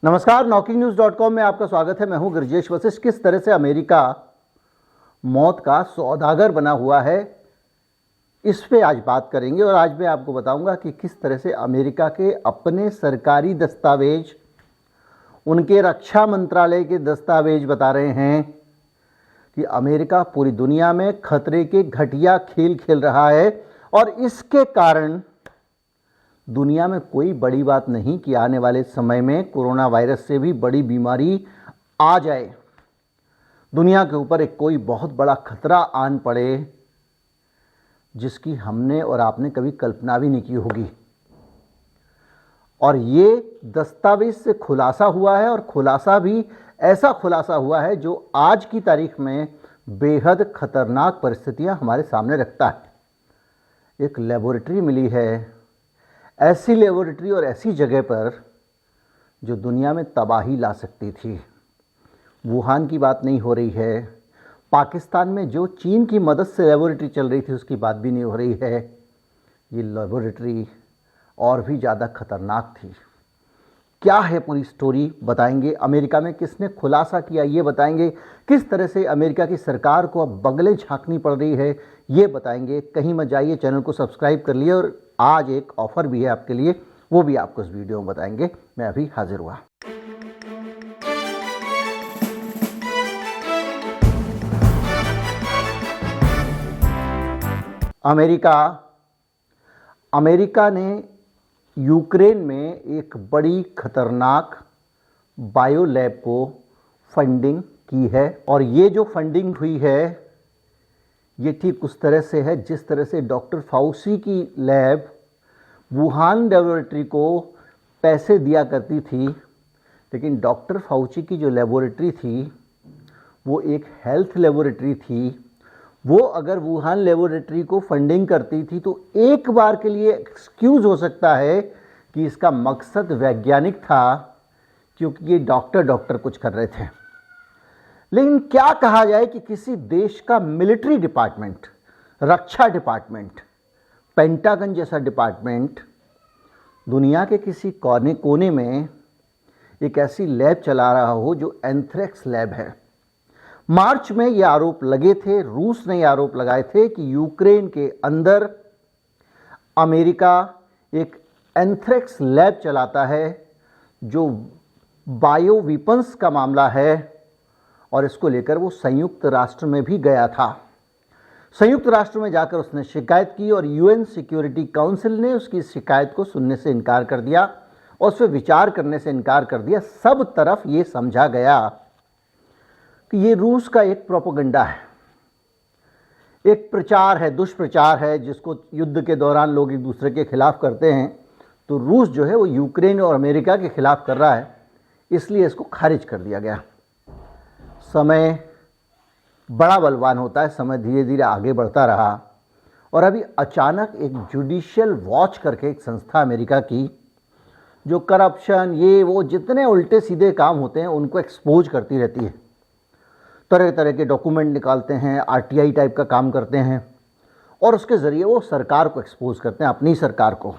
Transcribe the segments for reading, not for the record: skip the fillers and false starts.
नमस्कार, NockingNews.com में आपका स्वागत है। मैं हूं गिरजेश वशिष्ठ। किस तरह से अमेरिका मौत का सौदागर बना हुआ है, इस पे आज बात करेंगे। और आज मैं आपको बताऊंगा कि किस तरह से अमेरिका के अपने सरकारी दस्तावेज, उनके रक्षा मंत्रालय के दस्तावेज बता रहे हैं कि अमेरिका पूरी दुनिया में खतरे के घटिया खेल खेल रहा है। और इसके कारण दुनिया में कोई बड़ी बात नहीं कि आने वाले समय में कोरोना वायरस से भी बड़ी बीमारी आ जाए, दुनिया के ऊपर एक कोई बहुत बड़ा खतरा आन पड़े जिसकी हमने और आपने कभी कल्पना भी नहीं की होगी। और ये दस्तावेज से खुलासा हुआ है, और खुलासा भी ऐसा खुलासा हुआ है जो आज की तारीख में बेहद खतरनाक परिस्थितियां हमारे सामने रखता है। एक लेबोरेटरी मिली है, ऐसी लेबोरेटरी और ऐसी जगह पर जो दुनिया में तबाही ला सकती थी। वुहान की बात नहीं हो रही है, पाकिस्तान में जो चीन की मदद से लेबोरेटरी चल रही थी उसकी बात भी नहीं हो रही है। ये लेबोरेटरी और भी ज़्यादा खतरनाक थी। क्या है पूरी स्टोरी बताएंगे। अमेरिका में किसने खुलासा किया ये बताएंगे। किस तरह से अमेरिका की सरकार को अब बगलें झांकनी पड़ रही है ये बताएंगे। कहीं मत जाइए, चैनल को सब्सक्राइब कर लिए। और आज एक ऑफर भी है आपके लिए, वो भी आपको इस वीडियो में बताएंगे। मैं अभी हाजिर हुआ। अमेरिका ने यूक्रेन में एक बड़ी खतरनाक बायो लैब को फंडिंग की है। और ये जो फंडिंग हुई है ये ठीक उस तरह से है जिस तरह से डॉक्टर फाउसी की लैब वुहान लेबोरेटरी को पैसे दिया करती थी। लेकिन डॉक्टर फाउची की जो लेबोरेटरी थी वो एक हेल्थ लेबोरेटरी थी। वो अगर वुहान लेबोरेटरी को फंडिंग करती थी तो एक बार के लिए एक्सक्यूज़ हो सकता है कि इसका मकसद वैज्ञानिक था, क्योंकि ये डॉक्टर कुछ कर रहे थे। लेकिन क्या कहा जाए कि किसी देश का मिलिट्री डिपार्टमेंट, रक्षा डिपार्टमेंट, पेंटागन जैसा डिपार्टमेंट दुनिया के किसी कोने में एक ऐसी लैब चला रहा हो जो एंथ्रेक्स लैब है। मार्च में ये आरोप लगे थे, रूस ने ये आरोप लगाए थे कि यूक्रेन के अंदर अमेरिका एक एंथ्रेक्स लैब चलाता है जो बायो वेपन्स का मामला है। और इसको लेकर वो संयुक्त राष्ट्र में भी गया था। संयुक्त राष्ट्र में जाकर उसने शिकायत की और यूएन सिक्योरिटी काउंसिल ने उसकी शिकायत को सुनने से इनकार कर दिया और उस पर विचार करने से इनकार कर दिया। सब तरफ ये समझा गया कि ये रूस का एक प्रोपेगेंडा है, एक प्रचार है, दुष्प्रचार है, जिसको युद्ध के दौरान लोग एक दूसरे के खिलाफ करते हैं। तो रूस जो है वो यूक्रेन और अमेरिका के खिलाफ कर रहा है, इसलिए इसको खारिज कर दिया गया। समय बड़ा बलवान होता है, समय धीरे धीरे आगे बढ़ता रहा और अभी अचानक एक जुडिशियल वॉच करके एक संस्था अमेरिका की, जो करप्शन ये वो जितने उल्टे सीधे काम होते हैं उनको एक्सपोज करती रहती है। तरह तरह के डॉक्यूमेंट निकालते हैं, आरटीआई टाइप का काम करते हैं और उसके ज़रिए वो सरकार को एक्सपोज करते हैं, अपनी सरकार को।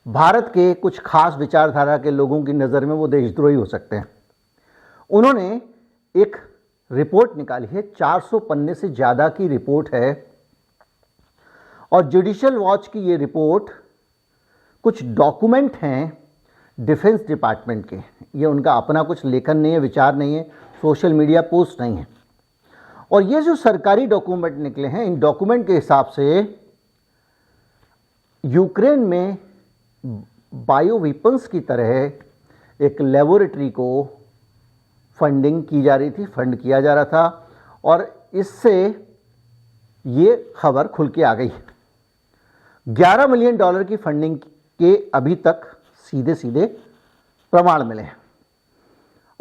भारत के कुछ खास विचारधारा के लोगों की नज़र में वो देशद्रोही हो सकते हैं। उन्होंने एक रिपोर्ट निकाली है, 400 पन्ने से ज़्यादा की रिपोर्ट है। और जुडिशियल वॉच की ये रिपोर्ट, कुछ डॉक्यूमेंट हैं डिफेंस डिपार्टमेंट के, ये उनका अपना कुछ लेखन नहीं है, विचार नहीं है, सोशल मीडिया पोस्ट नहीं है। और ये जो सरकारी डॉक्यूमेंट निकले हैं, इन डॉक्यूमेंट के हिसाब से यूक्रेन में बायो वेपन्स की तरह एक लेबोरेटरी को फंडिंग की जा रही थी, फंड किया जा रहा था। और इससे ये खबर खुल के आ गई। $11 मिलियन की फंडिंग के अभी तक सीधे सीधे प्रमाण मिले हैं।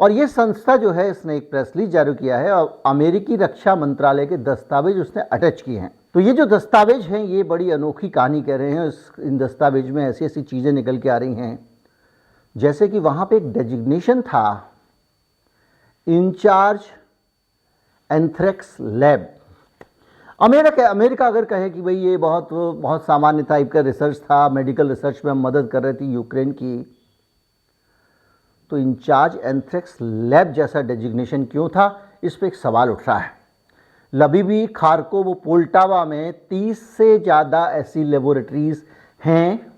और ये संस्था जो है इसने एक प्रेस रिलीज जारी किया है और अमेरिकी रक्षा मंत्रालय के दस्तावेज उसने अटैच किए हैं। तो ये जो दस्तावेज हैं ये बड़ी अनोखी कहानी कह रहे हैं। इन दस्तावेज में ऐसी ऐसी चीज़ें निकल के आ रही हैं, जैसे कि वहाँ पे एक डेजिग्नेशन था, इंचार्ज एंथ्रेक्स लैब। अमेरिका अगर कहे कि भाई ये बहुत सामान्य टाइप का रिसर्च था, मेडिकल रिसर्च में हम मदद कर रहे थे यूक्रेन की, तो इंचार्ज एंथ्रेक्स लैब जैसा डेजिग्नेशन क्यों था, इस पर एक सवाल उठ रहा है। लबीबी, खार्कोव, पोल्टावा में 30 से ज़्यादा ऐसी लेबोरेटरीज हैं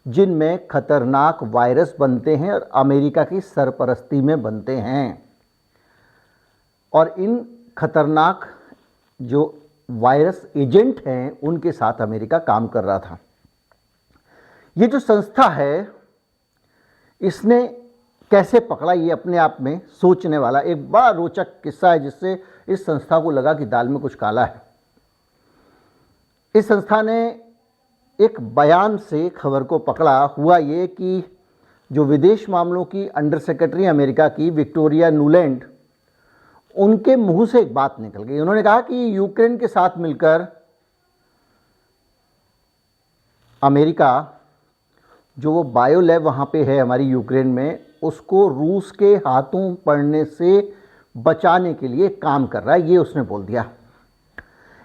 जिनमें खतरनाक वायरस बनते हैं और अमेरिका की सरपरस्ती में बनते हैं। और इन खतरनाक जो वायरस एजेंट हैं उनके साथ अमेरिका काम कर रहा था। ये जो संस्था है इसने कैसे पकड़ा, ये अपने आप में सोचने वाला एक बड़ा रोचक किस्सा है, जिससे इस संस्था को लगा कि दाल में कुछ काला है। इस संस्था ने एक बयान से खबर को पकड़ा। हुआ ये कि जो विदेश मामलों की अंडर सेक्रेटरी अमेरिका की विक्टोरिया नुलैंड, उनके मुंह से एक बात निकल गई। उन्होंने कहा कि यूक्रेन के साथ मिलकर अमेरिका जो वो बायो लैब वहाँ पे है हमारी यूक्रेन में, उसको रूस के हाथों पड़ने से बचाने के लिए काम कर रहा है, ये उसने बोल दिया।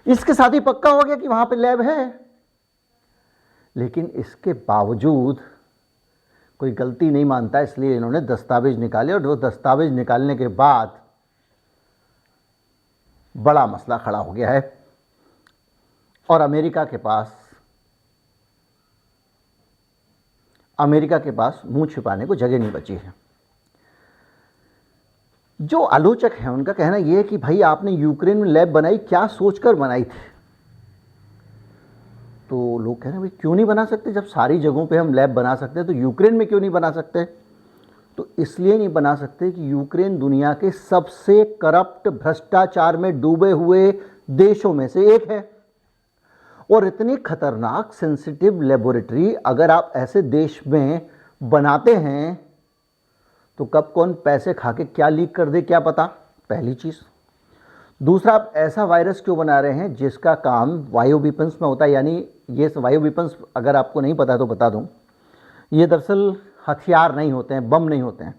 इसके साथ ही पक्का हो गया कि वहाँ पे लैब है। लेकिन इसके बावजूद कोई गलती नहीं मानता, इसलिए इन्होंने दस्तावेज निकाले और वो दस्तावेज निकालने के बाद बड़ा मसला खड़ा हो गया है और अमेरिका के पास मुंह छिपाने को जगह नहीं बची है। जो आलोचक हैं उनका कहना यह है कि भाई आपने यूक्रेन में लैब बनाई, क्या सोचकर बनाई थी? तो लोग कह रहे हैं भाई क्यों नहीं बना सकते, जब सारी जगहों पे हम लैब बना सकते हैं तो यूक्रेन में क्यों नहीं बना सकते? तो इसलिए नहीं बना सकते कि यूक्रेन दुनिया के सबसे करप्ट, भ्रष्टाचार में डूबे हुए देशों में से एक है। और इतनी खतरनाक सेंसिटिव लेबोरेटरी अगर आप ऐसे देश में बनाते हैं तो कब कौन पैसे खा के क्या लीक कर दे क्या पता, पहली चीज़। दूसरा, आप ऐसा वायरस क्यों बना रहे हैं जिसका काम वायु वेपन्स में होता है? यानी ये वायु वेपन्स अगर आपको नहीं पता तो बता दूं, ये दरअसल हथियार नहीं होते हैं, बम नहीं होते हैं।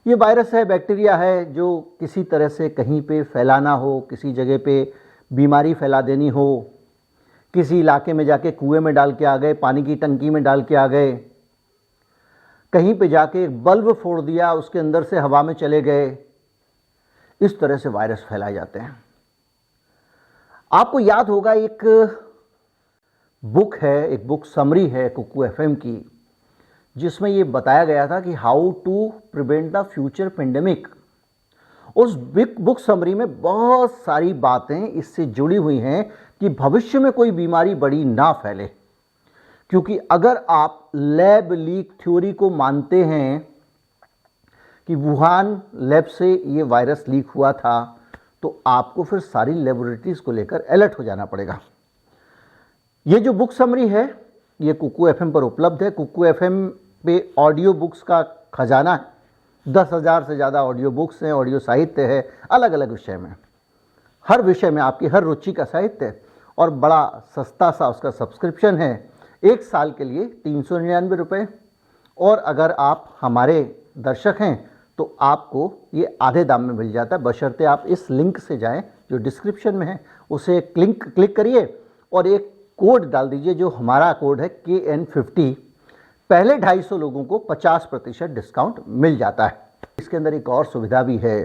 ये वायरस है, बैक्टीरिया है जो किसी तरह से कहीं पे फैलाना हो, किसी जगह पे बीमारी फैला देनी हो, किसी इलाके में जाके कुएं में डाल के आ गए, पानी की टंकी में डाल के आ गए, कहीं पे जाके एक बल्ब फोड़ दिया, उसके अंदर से हवा में चले गए, इस तरह से वायरस फैलाए जाते हैं। आपको याद होगा एक बुक है, एक बुक समरी है कुकू एफएम की, जिसमें ये बताया गया था कि how to prevent the future pandemic. उस बुक समरी में बहुत सारी बातें इससे जुड़ी हुई हैं कि भविष्य में कोई बीमारी बड़ी ना फैले। क्योंकि अगर आप लैब लीक थ्योरी को मानते हैं कि वुहान लैब से ये वायरस लीक हुआ था, तो आपको फिर सारी लेबोरेटरीज को लेकर अलर्ट हो जाना पड़ेगा। ये जो बुक समरी है ये कुकू एफएम पर उपलब्ध है। कुकू एफएम पे ऑडियो बुक्स का खजाना है, 10,000 से ज़्यादा ऑडियो बुक्स हैं, ऑडियो साहित्य है अलग अलग विषय में, हर विषय में आपकी हर रुचि का साहित्य है। और बड़ा सस्ता सा उसका सब्सक्रिप्शन है, 1 साल के लिए 399 रुपये। और अगर आप हमारे दर्शक हैं तो आपको ये आधे दाम में मिल जाता है, बशर्ते आप इस लिंक से जाएं जो डिस्क्रिप्शन में है, उसे क्लिक करिए और एक कोड डाल दीजिए जो हमारा कोड है KN50। पहले 250 लोगों को 50% डिस्काउंट मिल जाता है। इसके अंदर एक और सुविधा भी है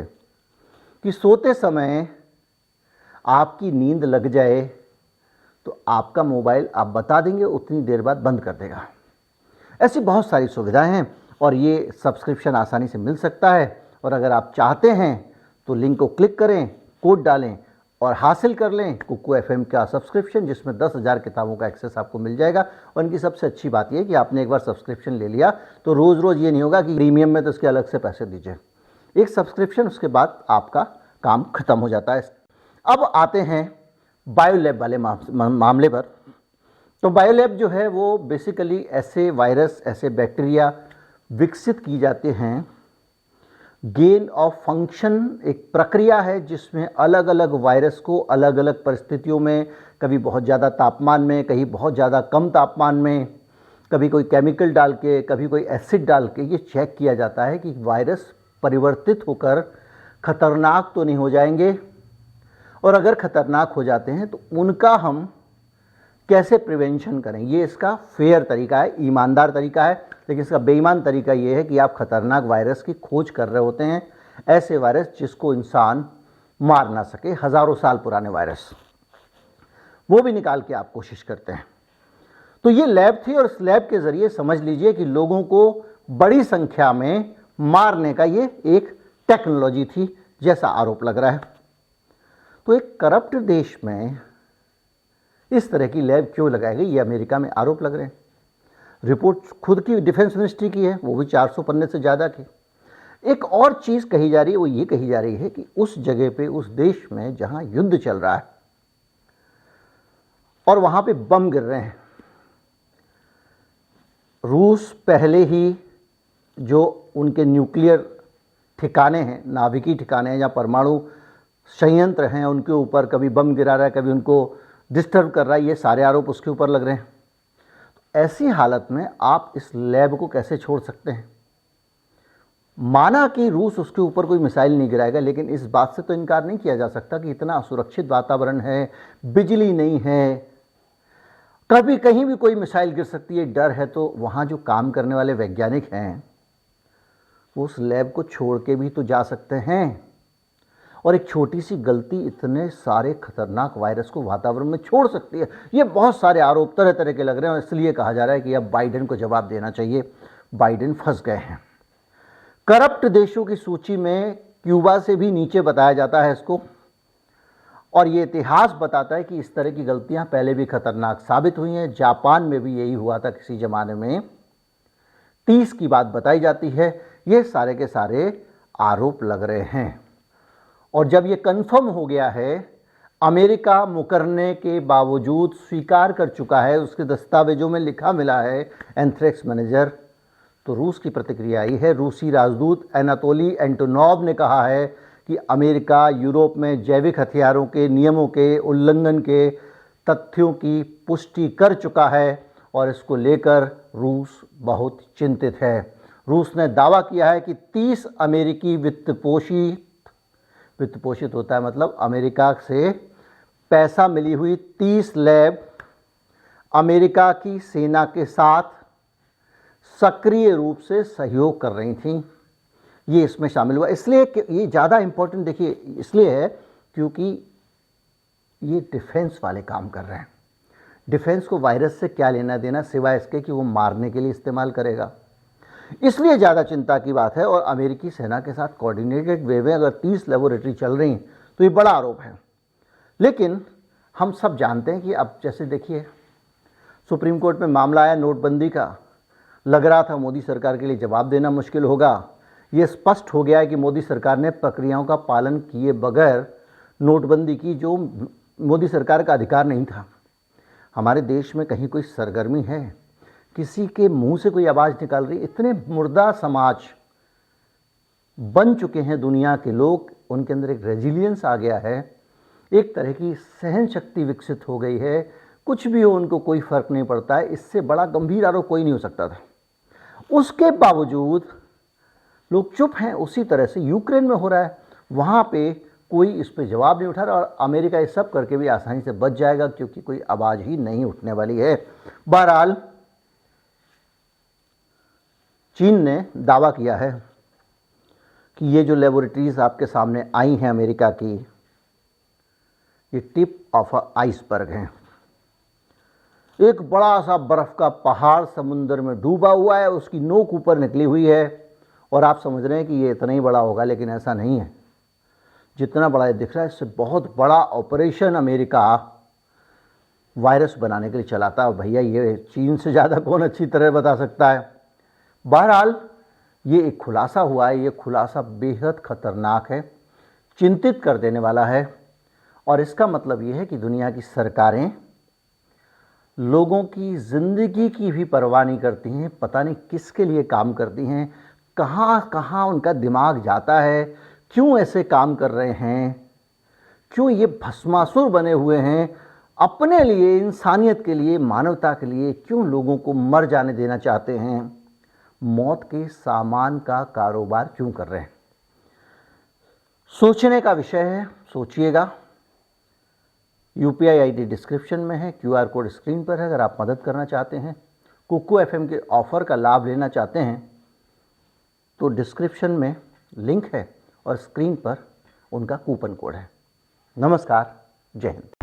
कि सोते समय आपकी नींद लग जाए तो आपका मोबाइल आप बता देंगे, उतनी देर बाद बंद कर देगा। ऐसी बहुत सारी सुविधाएं हैं और ये सब्सक्रिप्शन आसानी से मिल सकता है। और अगर आप चाहते हैं तो लिंक को क्लिक करें, कोड डालें और हासिल कर लें कुकू एफएम का सब्सक्रिप्शन, जिसमें 10,000 किताबों का एक्सेस आपको मिल जाएगा। और इनकी सबसे अच्छी बात यह है कि आपने एक बार सब्सक्रिप्शन ले लिया तो रोज़ रोज़ ये नहीं होगा कि प्रीमियम में तो इसके अलग से पैसे दीजिए। एक सब्सक्रिप्शन, उसके बाद आपका काम खत्म हो जाता है। अब आते हैं बायोलैब वाले मामले पर। तो बायोलैब जो है वो बेसिकली ऐसे वायरस, ऐसे बैक्टीरिया विकसित की जाते हैं। गेन ऑफ फंक्शन एक प्रक्रिया है जिसमें अलग अलग वायरस को अलग अलग परिस्थितियों में, कभी बहुत ज़्यादा तापमान में, कहीं बहुत ज़्यादा कम तापमान में, कभी कोई केमिकल डाल के, कभी कोई एसिड डाल के ये चेक किया जाता है कि वायरस परिवर्तित होकर खतरनाक तो नहीं हो जाएंगे, और अगर खतरनाक हो जाते हैं तो उनका हम कैसे प्रिवेंशन करें। ये इसका फेयर तरीका है, ईमानदार तरीका है। लेकिन इसका बेईमान तरीका ये है कि आप खतरनाक वायरस की खोज कर रहे होते हैं, ऐसे वायरस जिसको इंसान मार ना सके, हजारों साल पुराने वायरस, वो भी निकाल के आप कोशिश करते हैं। तो ये लैब थी और इस लैब के जरिए समझ लीजिए कि लोगों को बड़ी संख्या में मारने का ये एक टेक्नोलॉजी थी, जैसा आरोप लग रहा है। तो एक करप्ट देश में इस तरह की लैब क्यों लगाई गई, ये अमेरिका में आरोप लग रहे हैं। रिपोर्ट खुद की डिफेंस मिनिस्ट्री की है, वो भी 400 पन्ने से ज़्यादा की। एक और चीज़ कही जा रही है, वो ये कही जा रही है कि उस जगह पे, उस देश में जहां युद्ध चल रहा है और वहां पे बम गिर रहे हैं, रूस पहले ही जो उनके न्यूक्लियर ठिकाने हैं, नाभिकीय ठिकाने हैं, या परमाणु संयंत्र हैं, उनके ऊपर कभी बम गिरा रहा है, कभी उनको डिस्टर्ब कर रहा है, ये सारे आरोप उसके ऊपर लग रहे हैं। तो ऐसी हालत में आप इस लैब को कैसे छोड़ सकते हैं। माना कि रूस उसके ऊपर कोई मिसाइल नहीं गिराएगा, लेकिन इस बात से तो इनकार नहीं किया जा सकता कि इतना असुरक्षित वातावरण है, बिजली नहीं है, कभी कहीं भी कोई मिसाइल गिर सकती है, डर है। तो वहाँ जो काम करने वाले वैज्ञानिक हैं वो उस लैब को छोड़ के भी तो जा सकते हैं, और एक छोटी सी गलती इतने सारे खतरनाक वायरस को वातावरण में छोड़ सकती है। ये बहुत सारे आरोप तरह तरह के लग रहे हैं, और इसलिए कहा जा रहा है कि अब बाइडेन को जवाब देना चाहिए, बाइडेन फंस गए हैं। करप्ट देशों की सूची में क्यूबा से भी नीचे बताया जाता है इसको, और ये इतिहास बताता है कि इस तरह की गलतियां पहले भी खतरनाक साबित हुई हैं। जापान में भी यही हुआ था किसी जमाने में, 30 की बात बताई जाती है। ये सारे के सारे आरोप लग रहे हैं, और जब ये कंफर्म हो गया है, अमेरिका मुकरने के बावजूद स्वीकार कर चुका है, उसके दस्तावेजों में लिखा मिला है एंथ्रेक्स मैनेजर, तो रूस की प्रतिक्रिया आई है। रूसी राजदूत एनातोली एंटोनोव ने कहा है कि अमेरिका यूरोप में जैविक हथियारों के नियमों के उल्लंघन के तथ्यों की पुष्टि कर चुका है, और इसको लेकर रूस बहुत चिंतित है। रूस ने दावा किया है कि 30 अमेरिकी वित्तपोषित होता है मतलब अमेरिका से पैसा मिली हुई 30 लैब अमेरिका की सेना के साथ सक्रिय रूप से सहयोग कर रही थीं, ये इसमें शामिल हुआ। इसलिए ये ज़्यादा इम्पोर्टेंट देखिए इसलिए है क्योंकि ये डिफेंस वाले काम कर रहे हैं। डिफेंस को वायरस से क्या लेना देना सिवाय इसके कि वो मारने के लिए इस्तेमाल करेगा, इसलिए ज़्यादा चिंता की बात है। और अमेरिकी सेना के साथ कोऑर्डिनेटेड वे में अगर 30 लेबोरेटरी चल रही तो ये बड़ा आरोप है। लेकिन हम सब जानते हैं कि अब जैसे देखिए सुप्रीम कोर्ट में मामला आया नोटबंदी का, लग रहा था मोदी सरकार के लिए जवाब देना मुश्किल होगा। ये स्पष्ट हो गया है कि मोदी सरकार ने प्रक्रियाओं का पालन किए बगैर नोटबंदी की, जो मोदी सरकार का अधिकार नहीं था। हमारे देश में कहीं कोई सरगर्मी है, किसी के मुंह से कोई आवाज़ निकल रही? इतने मुर्दा समाज बन चुके हैं दुनिया के लोग, उनके अंदर एक रेजिलियंस आ गया है, एक तरह की सहन शक्ति विकसित हो गई है, कुछ भी हो उनको कोई फर्क नहीं पड़ता है। इससे बड़ा गंभीर आरोप कोई नहीं हो सकता था। उसके बावजूद लोग चुप हैं। उसी तरह से यूक्रेन में हो रहा है, वहाँ पे कोई इस पे जवाब नहीं उठा रहा, और अमेरिका ये सब करके भी आसानी से बच जाएगा क्योंकि कोई आवाज़ ही नहीं उठने वाली है। बहरहाल चीन ने दावा किया है कि ये जो लेबोरेटरीज आपके सामने आई हैं अमेरिका की, ये टिप ऑफ आइसबर्ग हैं। एक बड़ा सा बर्फ का पहाड़ समुद्र में डूबा हुआ है, उसकी नोक ऊपर निकली हुई है, और आप समझ रहे हैं कि ये इतना ही बड़ा होगा, लेकिन ऐसा नहीं है। जितना बड़ा ये दिख रहा है इससे बहुत बड़ा ऑपरेशन अमेरिका वायरस बनाने के लिए चलाता है। भैया ये चीन से ज़्यादा कौन अच्छी तरह बता सकता है। बहरहाल ये एक खुलासा हुआ है, ये खुलासा बेहद खतरनाक है, चिंतित कर देने वाला है, और इसका मतलब ये है कि दुनिया की सरकारें लोगों की ज़िंदगी की भी परवाह नहीं करती हैं, पता नहीं किसके लिए काम करती हैं, कहाँ कहाँ उनका दिमाग जाता है, क्यों ऐसे काम कर रहे हैं, क्यों ये भस्मासुर बने हुए हैं, अपने लिए, इंसानियत के लिए, मानवता के लिए क्यों लोगों को मर जाने देना चाहते हैं, मौत के सामान का कारोबार क्यों कर रहे हैं। सोचने का विषय है, सोचिएगा। UPI ID डिस्क्रिप्शन में है, QR कोड स्क्रीन पर है। अगर आप मदद करना चाहते हैं, कुकू FM के ऑफ़र का लाभ लेना चाहते हैं तो डिस्क्रिप्शन में लिंक है और स्क्रीन पर उनका कूपन कोड है। नमस्कार, जय हिंद।